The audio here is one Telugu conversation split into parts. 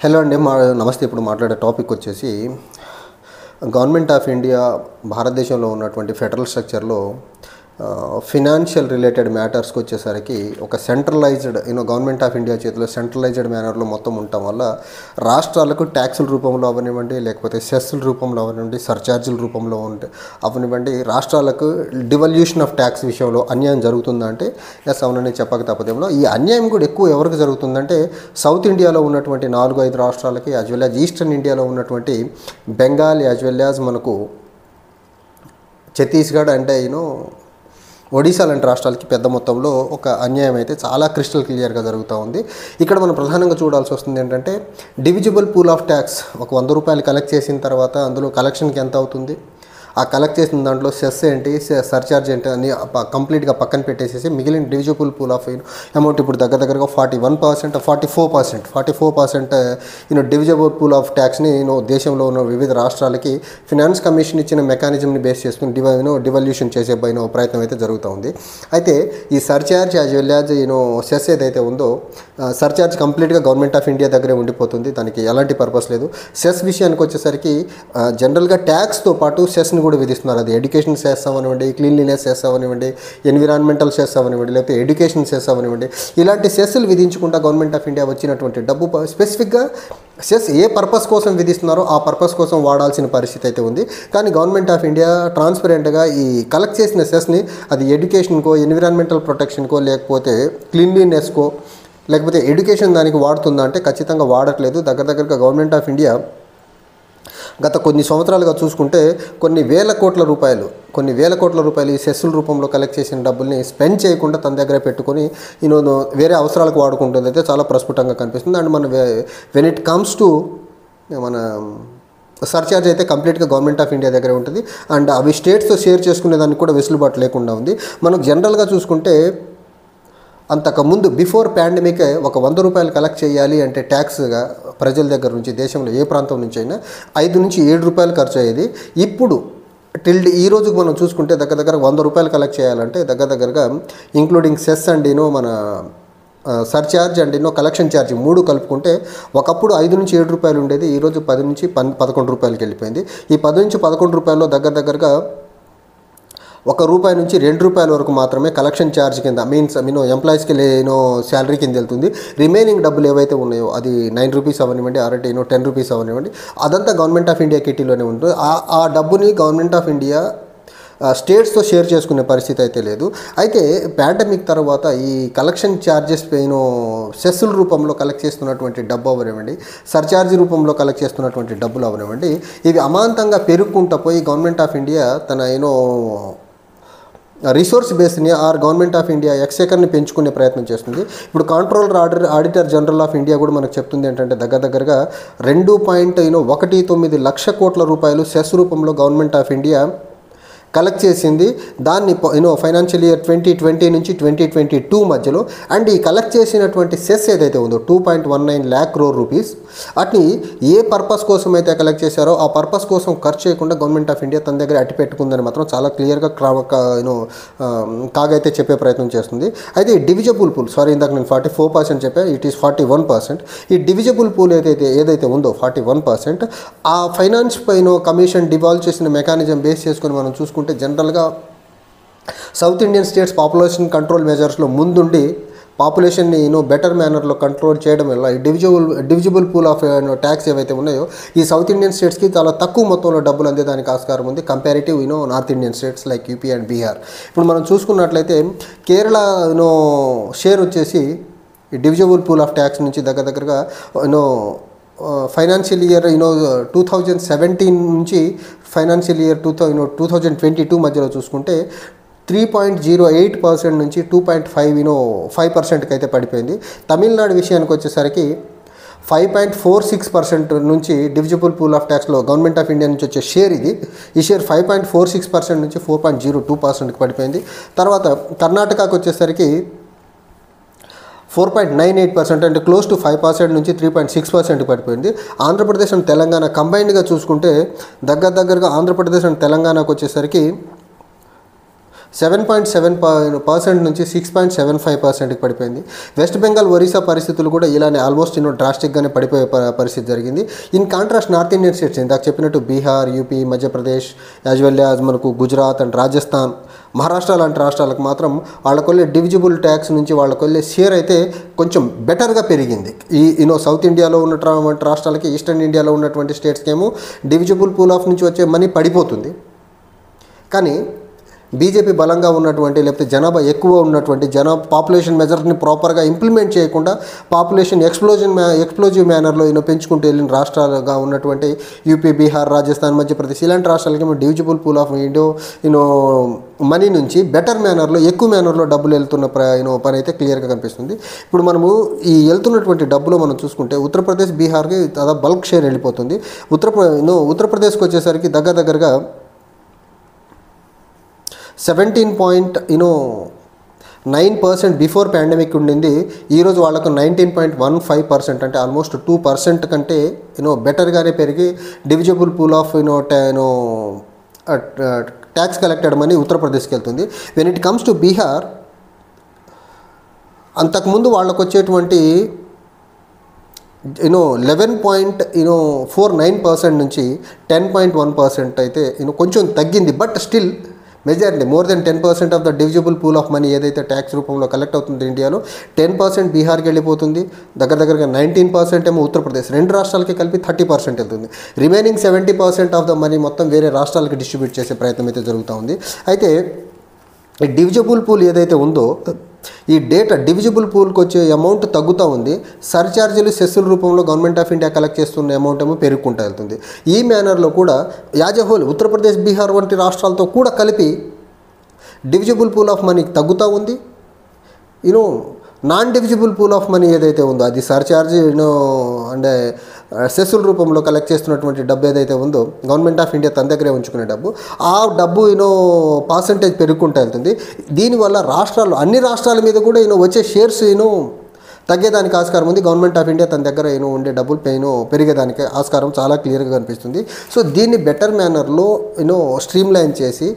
హలో అండి. నమస్తే. ఇప్పుడు మాట్లాడే టాపిక్ వచ్చేసి గవర్నమెంట్ ఆఫ్ ఇండియా భారతదేశంలో ఉన్నటువంటి ఫెడరల్ స్ట్రక్చర్లో ఫినాన్షియల్ రిలేటెడ్ మ్యాటర్స్కి వచ్చేసరికి ఒక సెంట్రలైజ్డ్ గవర్నమెంట్ ఆఫ్ ఇండియా చేతిలో సెంట్రలైజ్డ్ మేనర్లో మొత్తం ఉండటం వల్ల రాష్ట్రాలకు ట్యాక్సుల రూపంలో అవనివ్వండి, లేకపోతే సెస్సుల రూపంలో అవనివ్వండి, సర్ఛార్జీల రూపంలో అవనివ్వండి, రాష్ట్రాలకు డివల్యూషన్ ఆఫ్ ట్యాక్స్ విషయంలో అన్యాయం జరుగుతుందంటే ఎస్ అవునని చెప్పక తప్పదేమో. ఈ అన్యాయం కూడా ఎక్కువ ఎవరికి జరుగుతుందంటే సౌత్ ఇండియాలో ఉన్నటువంటి 4-5 రాష్ట్రాలకి, యాజ్ వెల్ యాజ్ ఈస్టర్న్ ఇండియాలో ఉన్నటువంటి బెంగాల్, యాజ్ వెల్ యాజ్ మనకు ఛత్తీస్గఢ్ అంటే ఒడిశా లాంటి రాష్ట్రాలకి పెద్ద మొత్తంలో ఒక అన్యాయం అయితే చాలా క్రిస్టల్ క్లియర్గా జరుగుతూ ఉంది. ఇక్కడ మనం ప్రధానంగా చూడాల్సి వస్తుంది ఏంటంటే డివిజిబుల్ పూల్ ఆఫ్ ట్యాక్స్. ఒక 100 రూపాయలు కలెక్ట్ చేసిన తర్వాత అందులో కలెక్షన్కి ఎంత అవుతుంది, ఆ కలెక్ట్ చేసిన దాంట్లో సెస్ ఏంటి, సర్ఛార్జ్ ఏంటి అని కంప్లీట్గా పక్కన పెట్టేసేసి మిగిలిన డివిజిబుల్ పూల్ ఆఫ్ అమౌంట్ ఇప్పుడు దగ్గరగా 41%, 44% డివిజిబుల్ పూల్ ఆఫ్ ట్యాక్స్ని దేశంలో ఉన్న వివిధ రాష్ట్రాలకి ఫినాన్స్ కమిషన్ ఇచ్చిన మెకానిజంని బేస్ చేసుకుని డివల్యూషన్ చేసే ప్రయత్నం అయితే జరుగుతూ ఉంది. అయితే ఈ surcharge as well as cess ఏదైతే ఉందో, సర్ఛార్జ్ కంప్లీట్గా గవర్నమెంట్ ఆఫ్ ఇండియా దగ్గరే ఉండిపోతుంది, దానికి ఎలాంటి పర్పస్ లేదు. సెస్ విషయానికి వచ్చేసరికి జనరల్గా ట్యాక్స్తో పాటు సెస్ని కూడా విధిస్తున్నారు. అది ఎడ్యుకేషన్ సెస్ అవనివ్వండి, క్లీన్లీనెస్ సెస్ అవనివ్వండి, ఎన్విరాన్మెంటల్ సెస్ అవనివ్వండి, లేకపోతే ఎడ్యుకేషన్ సెస్ అవనివ్వండి, ఇలాంటి సెస్లు విధించుకుంటా గవర్నమెంట్ ఆఫ్ ఇండియా వచ్చినటువంటి డబ్బు స్పెసిఫిక్గా సెస్ ఏ పర్పస్ కోసం విధిస్తున్నారో ఆ పర్పస్ కోసం వాడాల్సిన పరిస్థితి అయితే ఉంది. కానీ గవర్నమెంట్ ఆఫ్ ఇండియా ట్రాన్స్పరెంట్గా ఈ కలెక్ట్ చేసిన సెస్ని అది ఎడ్యుకేషన్కో, ఎన్విరాన్మెంటల్ ప్రొటెక్షన్కో, లేకపోతే క్లీన్లీనెస్కో, లేకపోతే ఎడ్యుకేషన్ దానికి వాడుతుందా అంటే ఖచ్చితంగా వాడట్లేదు. దగ్గరగా గవర్నమెంట్ ఆఫ్ ఇండియా గత కొన్ని సంవత్సరాలుగా చూసుకుంటే కొన్ని వేల కోట్ల రూపాయలు ఈ సెస్సుల రూపంలో కలెక్ట్ చేసిన డబ్బుల్ని స్పెండ్ చేయకుండా తన దగ్గర పెట్టుకొని వేరే అవసరాలకు వాడుకుంటుంది అయితే చాలా ప్రస్ఫుటంగా కనిపిస్తుంది. అండ్ మన వెన్ ఇట్ కమ్స్ టు మన సర్ఛార్జ్ అయితే కంప్లీట్గా గవర్నమెంట్ ఆఫ్ ఇండియా దగ్గర ఉంటుంది. అండ్ అవి స్టేట్స్తో షేర్ చేసుకునే దానికి కూడా వెసులుబాటు లేకుండా ఉంది. మనకు జనరల్గా చూసుకుంటే అంతకుముందు బిఫోర్ పాండమిక్ ఒక 100 రూపాయలు కలెక్ట్ చేయాలి అంటే ట్యాక్స్గా ప్రజల దగ్గర నుంచి, దేశంలో ఏ ప్రాంతం నుంచి అయినా 5 నుంచి 7 రూపాయలు ఖర్చు అయ్యేది. ఇప్పుడు ఈ రోజుకు మనం చూసుకుంటే దగ్గర 100 రూపాయలు కలెక్ట్ చేయాలంటే దగ్గరగా ఇంక్లూడింగ్ సెస్ అండ్ మన సర్ఛార్జ్ అండ్ కలెక్షన్ ఛార్జ్ 3 కలుపుకుంటే ఒకప్పుడు 5 నుంచి 7 రూపాయలు ఉండేది, ఈరోజు 10 నుంచి 11 రూపాయలకి వెళ్ళిపోయింది. ఈ 10 నుంచి 11 రూపాయల్లో దగ్గరగా ₹1 నుంచి ₹2 వరకు మాత్రమే కలెక్షన్ ఛార్జ్ కింద ఎంప్లాయీస్కి శాలరీ కింద వెళ్తుంది. రిమైనింగ్ డబ్బులు ఏవైతే ఉన్నాయో అది ₹9 అవనివ్వండి, ₹10 అవనివ్వండి, అదంతా గవర్నమెంట్ ఆఫ్ ఇండియా కిటీలోనే ఉంటుంది. ఆ డబ్బుని గవర్నమెంట్ ఆఫ్ ఇండియా స్టేట్స్తో షేర్ చేసుకునే పరిస్థితి అయితే లేదు. అయితే పాండమిక్ తర్వాత ఈ కలెక్షన్ ఛార్జెస్ సెస్సుల రూపంలో కలెక్ట్ చేస్తున్నటువంటి డబ్బు అవనివ్వండి, సర్ఛార్జ్ రూపంలో కలెక్ట్ చేస్తున్నటువంటి డబ్బులు అవనివ్వండి, ఇవి అమాంతంగా పెరుగుకుంటూ పోయి గవర్నమెంట్ ఆఫ్ ఇండియా తన రిసోర్స్ బేస్ని గవర్నమెంట్ ఆఫ్ ఇండియా ఎక్స్చేకర్ని పెంచుకునే ప్రయత్నం చేస్తుంది. ఇప్పుడు controller auditor general of India కూడా మనకు చెప్తుంది ఏంటంటే దగ్గరగా 2.19 లక్ష కోట్ల రూపాయలు సెస్ రూపంలో గవర్నమెంట్ ఆఫ్ ఇండియా కలెక్ట్ చేసింది. దాన్ని ఫైనాన్షియల్ ఇయర్ 2020 నుంచి 2022 మధ్యలో. అండ్ ఈ కలెక్ట్ చేసినటువంటి సెస్ ఏదైతే ఉందో 2.19 lakh crore rupees, వాటిని ఏ పర్పస్ కోసం అయితే కలెక్ట్ చేశారో ఆ పర్పస్ కోసం ఖర్చు చేయకుండా గవర్నమెంట్ ఆఫ్ ఇండియా తన దగ్గర అట్టి పెట్టుకుందని మాత్రం చాలా క్లియర్గా కాగైతే చెప్పే ప్రయత్నం చేస్తుంది. అయితే ఈ డివిజిబుల్ పూల్, ఇందాక నేను 44% చెప్పాను, ఇట్ ఈస్ 41%. ఈ డివిజిబుల్ పూల్ ఏదైతే ఉందో 41%, ఆ ఫైనాన్స్ కమిషన్ డివాల్వ్ చేసిన మెకానిజం బేస్ చేసుకొని మనం చూసుకుంటే జనరల్గా South Indian states population control మెజర్స్లో ముందుండి పాపులేషన్ని బెటర్ మేనర్లో కంట్రోల్ చేయడం వల్ల ఈ డివిజిబుల్ పూల్ ఆఫ్ ట్యాక్స్ ఏవైతే ఉన్నాయో ఈ సౌత్ ఇండియన్ స్టేట్స్కి చాలా తక్కువ మొత్తంలో డబ్బులు అందేదానికి ఆస్కారం ఉంది comparative north Indian states like UP and Bihar. ఇప్పుడు మనం చూసుకున్నట్లయితే కేరళ షేర్ వచ్చేసి ఈ డివిజిబుల్ పూల్ ఆఫ్ ట్యాక్స్ నుంచి దగ్గరగా ఫైనాన్షియల్ ఇయర్ 2017 నుంచి ఫైనాన్షియల్ ఇయర్ 2022 మధ్యలో చూసుకుంటే 3.08% నుంచి 2.5% అయితే పడిపోయింది. తమిళనాడు విషయానికి వచ్చేసరికి 5.46% నుంచి డివిజిబుల్ పూల్ ఆఫ్ ట్యాక్స్లో గవర్నమెంట్ ఆఫ్ ఇండియా నుంచి వచ్చే షేర్ ఈ షేర్ 5.46% నుంచి 4.02%కి పడిపోయింది. తర్వాత కర్ణాటకకు వచ్చేసరికి 4.98% అంటే క్లోజ్ టు 5% నుంచి 3.6% పడిపోయింది. ఆంధ్రప్రదేశ్ అండ్ తెలంగాణ కంబైన్డ్గా చూసుకుంటే దగ్గరగా ఆంధ్రప్రదేశ్ అండ్ తెలంగాణకు వచ్చేసరికి 7.7% నుంచి 6.75%కి పడిపోయింది. వెస్ట్ బెంగాల్, ఒరిస్సా పరిస్థితులు కూడా ఇలానే ఆల్మోస్ట్ డ్రాస్టిక్గానే పడిపోయే పరిస్థితి జరిగింది. In contrast north Indian states ఇందాక చెప్పినట్టు Bihar, UP, Madhya Pradesh as well as మనకు గుజరాత్ అండ్ రాజస్థాన్, మహారాష్ట్ర లాంటి రాష్ట్రాలకు మాత్రం వాళ్ళకొల్లే డివిజిబుల్ ట్యాక్స్ నుంచి వాళ్ళకొల్లే షేర్ అయితే కొంచెం బెటర్గా పెరిగింది. ఈ సౌత్ ఇండియాలో ఉన్నటువంటి రాష్ట్రాలకి, ఈస్టర్న్ ఇండియాలో ఉన్నటువంటి స్టేట్స్కి ఏమో డివిజిబుల్ పూల్ ఆఫ్ నుంచి వచ్చే మనీ పడిపోతుంది. కానీ బీజేపీ బలంగా ఉన్నటువంటి, లేకపోతే జనాభా ఎక్కువ ఉన్నటువంటి పాపులేషన్ మెజర్ని ప్రాపర్గా ఇంప్లిమెంట్ చేయకుండా పాపులేషన్ ఎక్స్ప్లోజివ్ మేనర్లో పెంచుకుంటూ వెళ్ళిన రాష్ట్రాలుగా ఉన్నటువంటి యూపీ, బీహార్, రాజస్థాన్, మధ్యప్రదేశ్ ఇలాంటి రాష్ట్రాలకి డివిజిబుల్ పూల్ ఆఫ్ మనీ నుంచి బెటర్ మేనర్లో, ఎక్కువ మేనర్లో డబ్బులు వెళ్తున్న పని అయితే క్లియర్గా కనిపిస్తుంది. ఇప్పుడు మనము ఈ వెళ్తున్నటువంటి డబ్బులో మనం చూసుకుంటే ఉత్తరప్రదేశ్, బీహార్కి దాదాపు బల్క్ షేర్ వెళ్ళిపోతుంది. ఉత్తరప్రదేశ్కి వచ్చేసరికి దగ్గరగా 17.9% బిఫోర్ పాండమిక్ ఉండింది. ఈరోజు వాళ్ళకు 19.15%, అంటే ఆల్మోస్ట్ 2% కంటే బెటర్గానే పెరిగి divisible pool of tax collected money ఉత్తరప్రదేశ్కి వెళ్తుంది. When it comes to Bihar, అంతకుముందు వాళ్ళకు వచ్చేటువంటి 11.49% నుంచి 10.1% అయితే కొంచెం తగ్గింది. But still majority more than 10% of the divisible pool of money ఏదైతే ట్యాక్స్ రూపంలో కలెక్ట్ అవుతుంది ఇండియాలో, 10% బీహార్కి వెళ్ళిపోతుంది. దగ్గరగా 19% ఏమో ఉత్తరప్రదేశ్. రెండు రాష్ట్రాలకి కలిపి 30% వెళ్తుంది. రిమైనింగ్ 70% ఆఫ్ ద మనీ మొత్తం వేరే రాష్ట్రాలకి డిస్ట్రిబ్యూట్ చేసే ప్రయత్నం అయితే జరుగుతూ ఉంది. అయితే ఈ డివిజిబుల్ పూల్ ఏదైతే ఉందో, ఈ డివిజిబుల్ పూల్కి వచ్చే అమౌంట్ తగ్గుతూ ఉంది. సర్ఛార్జీలు, సెస్సుల రూపంలో గవర్నమెంట్ ఆఫ్ ఇండియా కలెక్ట్ చేస్తున్న అమౌంట్ ఏమో పెరుగుకుంటూ వెళ్తుంది. ఈ మేనర్లో కూడా as a whole Uttar Pradesh, Bihar వంటి రాష్ట్రాలతో కూడా కలిపి డివిజిబుల్ పూల్ ఆఫ్ మనీ తగ్గుతూ ఉంది. Non divisible pool of money ఏదైతే ఉందో, అది సర్ఛార్జ్ అంటే సెస్సుల రూపంలో కలెక్ట్ చేస్తున్నటువంటి డబ్బు ఏదైతే ఉందో, గవర్నమెంట్ ఆఫ్ ఇండియా తన దగ్గరే ఉంచుకునే డబ్బు, ఆ డబ్బు పర్సంటేజ్ పెరుగుకుంటూ వెళ్తుంది. దీనివల్ల అన్ని రాష్ట్రాల మీద కూడా వచ్చే షేర్స్ తగ్గేదానికి ఆస్కారం ఉంది. గవర్నమెంట్ ఆఫ్ ఇండియా తన దగ్గర ఉండే డబ్బులు పెరిగేదానికి ఆస్కారం చాలా క్లియర్గా కనిపిస్తుంది. సో దీన్ని బెటర్ మేనర్లో స్ట్రీమ్లైన్ చేసి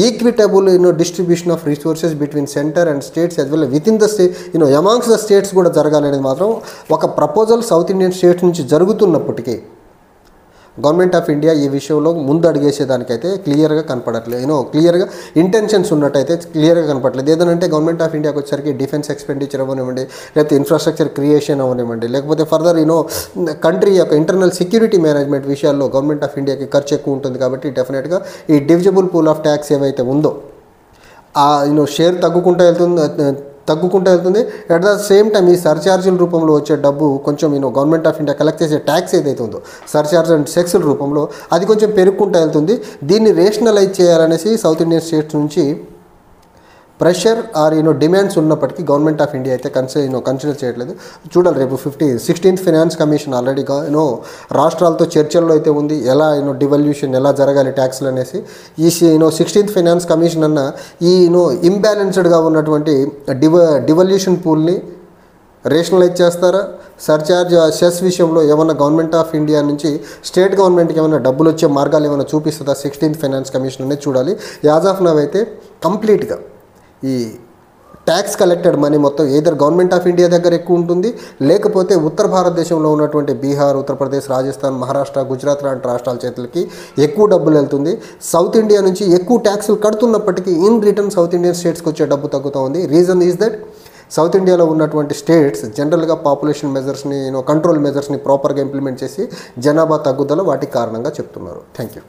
equitable distribution of resources between centre and states as well with in the amongst the states కూడా జరగాలనేది మాత్రం ఒక ప్రపోజల్ సౌత్ ఇండియన్ స్టేట్స్ నుంచి జరుగుతున్నప్పటికీ గవర్నమెంట్ ఆఫ్ ఇండియా ఈ విషయంలో ముందు అడిగేసేదానికైతే క్లియర్గా కనపడట్లేదు. క్లియర్గా ఇంటెన్షన్స్ ఉన్నట్టయితే క్లియర్గా కనపడలేదు. ఏదంటే గవర్నమెంట్ ఆఫ్ ఇండియాకి వచ్చేసరికి డిఫెన్స్ ఎక్స్పెండిచర్ అవ్వనివ్వండి, లేకపోతే ఇన్ఫ్రాస్ట్రక్చర్ క్రియేషన్ అవ్వనివ్వండి, లేకపోతే ఫర్దర్ కంట్రీ యొక్క ఇంటర్నల్ సెక్యూరిటీ మేనేజ్మెంట్ విషయాల్లో గవర్నమెంట్ ఆఫ్ ఇండియాకి ఖర్చు ఎక్కువ ఉంటుంది. కాబట్టి డెఫినెట్గా ఈ డివిజిబుల్ పూల్ ఆఫ్ ట్యాక్స్ ఏవైతే ఉందో ఆ షేర్ తగ్గుకుంటూ వెళ్తుంది. అట్ ద సేమ్ టైం ఈ సర్ఛార్జీల రూపంలో వచ్చే డబ్బు కొంచెం గవర్నమెంట్ ఆఫ్ ఇండియా కలెక్ట్ చేసే ట్యాక్స్ ఏదైతే ఉందో సర్ఛార్జ్ అండ్ సెక్స్ల రూపంలో అది కొంచెం పెరుగుకుంటూ వెళ్తుంది. దీన్ని రేషనలైజ్ చేయాలనేసి సౌత్ ఇండియన్ స్టేట్స్ నుంచి ప్రెషర్ ఆర్ డిమాండ్స్ ఉన్నప్పటికీ గవర్నమెంట్ ఆఫ్ ఇండియా అయితే కన్సిడర్ చేయట్లేదు. చూడాలి రేపు 16th ఫైనాన్స్ కమిషన్ ఆల్రెడీగా రాష్ట్రాలతో చర్చల్లో అయితే ఉంది. ఎలా డివల్యూషన్ ఎలా జరగాలి ట్యాక్స్లు అనేసి. ఈ 16th ఫైనాన్స్ కమిషన్ అన్న ఈ ఇంబ్యాలెన్స్డ్గా ఉన్నటువంటి డివల్యూషన్ పూల్ని రేషనలైజ్ చేస్తారా, సర్ఛార్జ్ సెస్ విషయంలో ఏమన్నా గవర్నమెంట్ ఆఫ్ ఇండియా నుంచి స్టేట్ గవర్నమెంట్కి ఏమైనా డబ్బులు వచ్చే మార్గాలు ఏమైనా చూపిస్తుందా 16th ఫైనాన్స్ కమిషన్ అనేది చూడాలి. యాజ్ ఆఫ్ నవ్ అయితే కంప్లీట్గా ఈ ట్యాక్స్ కలెక్టెడ్ మనీ మొత్తం ఏదర్ గవర్నమెంట్ ఆఫ్ ఇండియా దగ్గర ఎక్కువ ఉంటుంది, లేకపోతే ఉత్తర భారతదేశంలో ఉన్నటువంటి బీహార్, ఉత్తరప్రదేశ్, రాజస్థాన్, మహారాష్ట్ర, గుజరాత్ లాంటి రాష్ట్రాల చేతులకి ఎక్కువ డబ్బులు వెళ్తుంది. సౌత్ ఇండియా నుంచి ఎక్కువ ట్యాక్సులు కడుతున్నప్పటికీ ఇన్ రిటర్న్ సౌత్ ఇండియన్ స్టేట్స్కి వచ్చే డబ్బు తగ్గుతూ ఉంది. రీజన్ ఈజ్ దట్ సౌత్ ఇండియాలో ఉన్నటువంటి స్టేట్స్ జనరల్గా పాపులేషన్ మెజర్స్ని కంట్రోల్ మెజర్స్ని ప్రాపర్గా ఇంప్లిమెంట్ చేసి జనాభా తగ్గుదల వాటికి కారణంగా చెప్తున్నారు. Thank you.